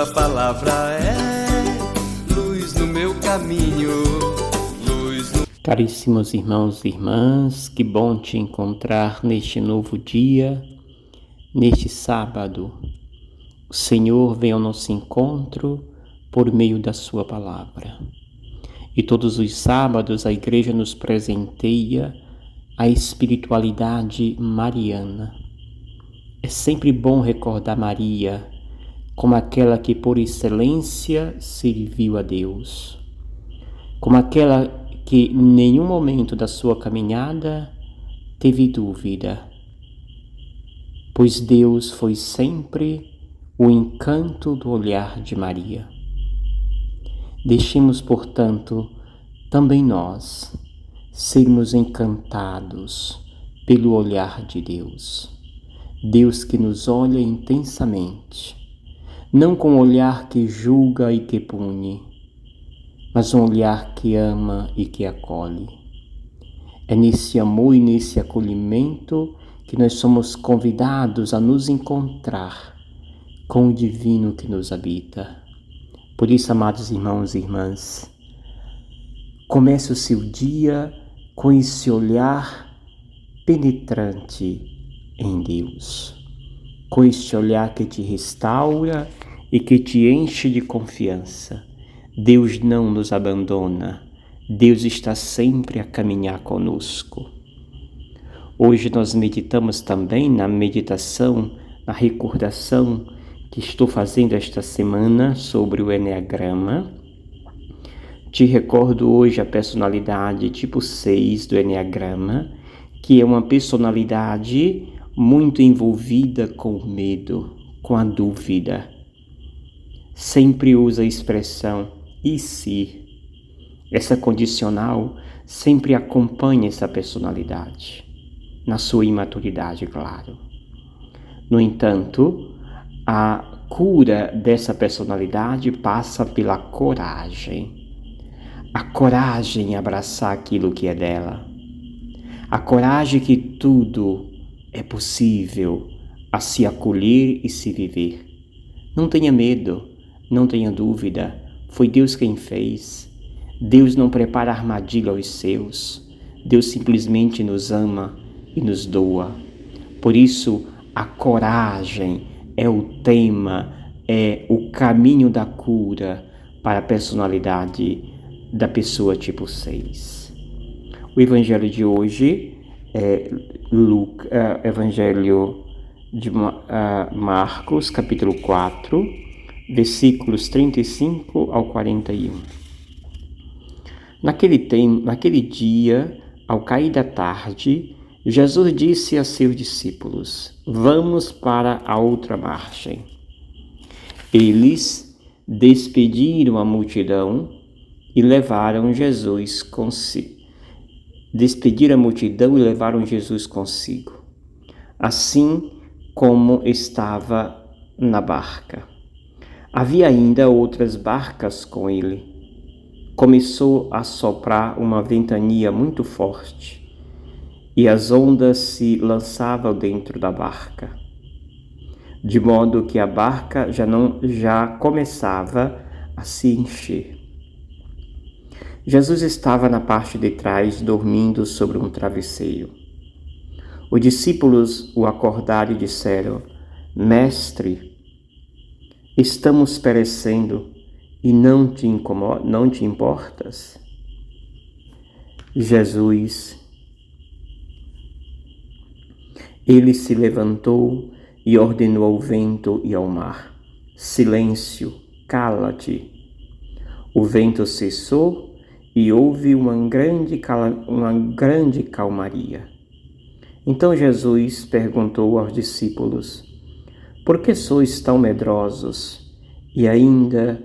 Tua palavra é luz no meu caminho, luz no... Caríssimos irmãos e irmãs, que bom te encontrar neste novo dia, neste sábado. O Senhor vem ao nosso encontro por meio da sua palavra. E todos os sábados a Igreja nos presenteia a espiritualidade mariana. É sempre bom recordar Maria como aquela que por excelência serviu a Deus, como aquela que em nenhum momento da sua caminhada teve dúvida, pois Deus foi sempre o encanto do olhar de Maria. Deixemos, portanto, também nós sermos encantados pelo olhar de Deus. Deus que nos olha intensamente, não com um olhar que julga e que pune, mas um olhar que ama e que acolhe. É nesse amor e nesse acolhimento que nós somos convidados a nos encontrar com o divino que nos habita. Por isso, amados irmãos e irmãs, comece o seu dia com esse olhar penetrante em Deus, com este olhar que te restaura e que te enche de confiança. Deus não nos abandona, Deus está sempre a caminhar conosco. Hoje nós meditamos também na meditação, na recordação que estou fazendo esta semana sobre o Enneagrama. Te recordo hoje a personalidade tipo 6 do Enneagrama, que é uma personalidade muito envolvida com o medo, com a dúvida. Sempre usa a expressão "e se?". Essa condicional sempre acompanha essa personalidade, na sua imaturidade, claro. No entanto, a cura dessa personalidade passa pela coragem. A coragem em abraçar aquilo que é dela. A coragem que tudo é possível a se acolher e se viver. Não tenha medo, não tenha dúvida. Foi Deus quem fez. Deus não prepara armadilha aos seus. Deus simplesmente nos ama e nos doa. Por isso, a coragem é o tema, é o caminho da cura para a personalidade da pessoa tipo 6. O evangelho de hoje é Evangelho de Marcos, capítulo 4, versículos 35 ao 41. Naquele dia, ao cair da tarde, Jesus disse a seus discípulos: "Vamos para a outra margem." Eles despediram a multidão e levaram Jesus consigo. Assim como estava na barca. Havia ainda outras barcas com ele. Começou a soprar uma ventania muito forte e as ondas se lançavam dentro da barca, de modo que a barca já começava a se encher. Jesus estava na parte de trás, dormindo sobre um travesseiro. Os discípulos o acordaram e disseram: "Mestre, estamos perecendo e não te importas?" Ele se levantou e ordenou ao vento e ao mar: "Silêncio, cala-te." O vento cessou e houve uma grande calmaria. Então Jesus perguntou aos discípulos: "Por que sois tão medrosos e ainda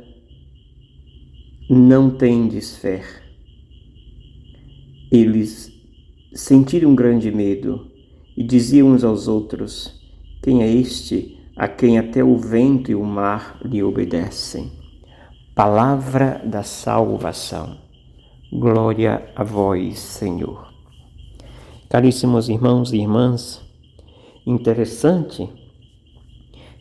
não tendes fé?" Eles sentiram um grande medo e diziam uns aos outros: "Quem é este a quem até o vento e o mar lhe obedecem?" Palavra da salvação. Glória a vós, Senhor. Caríssimos irmãos e irmãs, interessante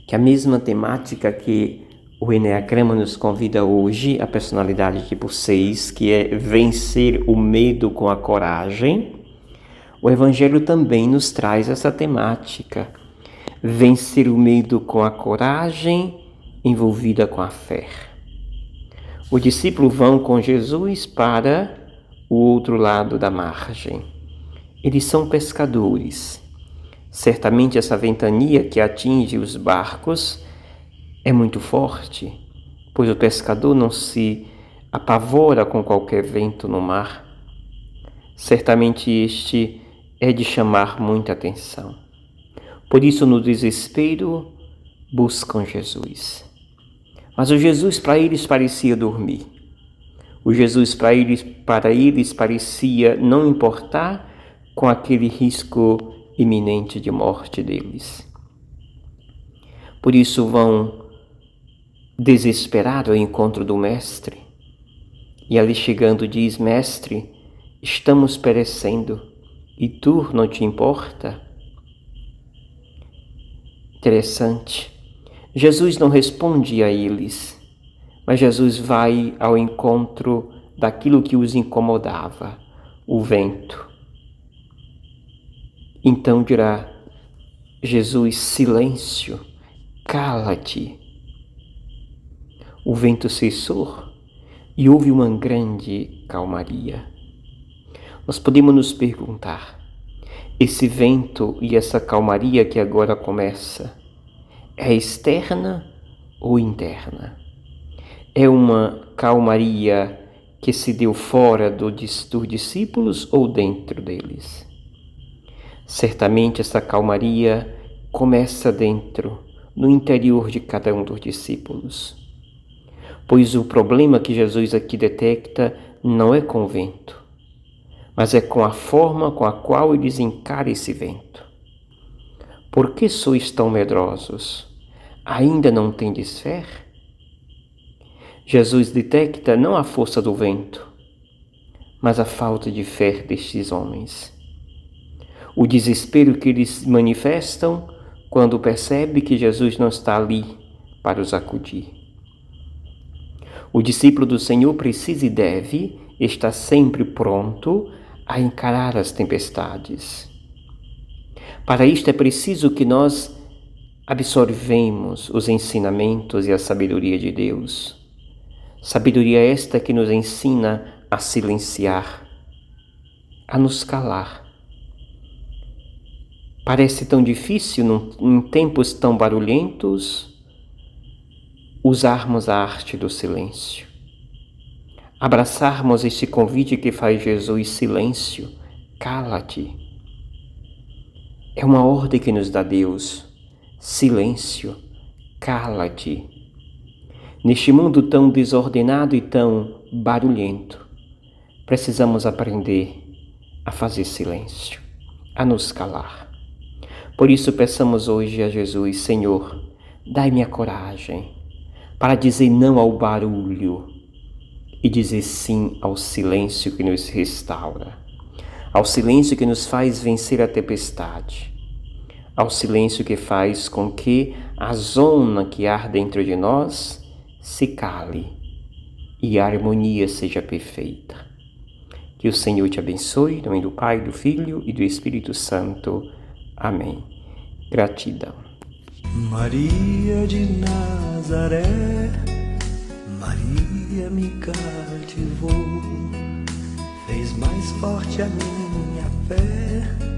que a mesma temática que O Enneagrama nos convida hoje à personalidade tipo 6, que é vencer o medo com a coragem. O Evangelho também nos traz essa temática, vencer o medo com a coragem envolvida com a fé. Os discípulos vão com Jesus para o outro lado da margem. Eles são pescadores. Certamente essa ventania que atinge os barcos é muito forte, pois o pescador não se apavora com qualquer vento no mar. Certamente este é de chamar muita atenção. Por isso, no desespero, buscam Jesus. Mas o Jesus para eles parecia dormir. O Jesus para eles parecia não importar com aquele risco iminente de morte deles. Por isso vão desesperados ao encontro do Mestre. E ali chegando diz: Mestre, estamos perecendo e tu não te importa? Interessante. Jesus não responde a eles, mas Jesus vai ao encontro daquilo que os incomodava, o vento. Então dirá Jesus: silêncio, cala-te. O vento cessou e houve uma grande calmaria. Nós podemos nos perguntar, esse vento e essa calmaria que agora começa, é externa ou interna? É uma calmaria que se deu fora dos discípulos ou dentro deles? Certamente essa calmaria começa dentro, no interior de cada um dos discípulos. Pois o problema que Jesus aqui detecta não é com o vento, mas é com a forma com a qual eles encaram esse vento. Por que sois tão medrosos? Ainda não tendes fé? Jesus detecta não a força do vento, mas a falta de fé destes homens. O desespero que eles manifestam quando percebe que Jesus não está ali para os acudir. O discípulo do Senhor precisa e deve estar sempre pronto a encarar as tempestades. Para isto é preciso que nós absorvemos os ensinamentos e a sabedoria de Deus. Sabedoria esta que nos ensina a silenciar, a nos calar. Parece tão difícil, em tempos tão barulhentos, usarmos a arte do silêncio. Abraçarmos este convite que faz Jesus: silêncio, cala-te. É uma ordem que nos dá Deus: silêncio, cala-te. Neste mundo tão desordenado e tão barulhento, precisamos aprender a fazer silêncio, a nos calar. Por isso peçamos hoje a Jesus: Senhor, dai-me a coragem para dizer não ao barulho e dizer sim ao silêncio que nos restaura, ao silêncio que nos faz vencer a tempestade, ao silêncio que faz com que a zona que há dentro de nós se cale e a harmonia seja perfeita. Que o Senhor te abençoe, em nome do Pai, do Filho e do Espírito Santo. Amém. Gratidão. Maria de Nazaré, Maria me cativou, fez mais forte a minha fé.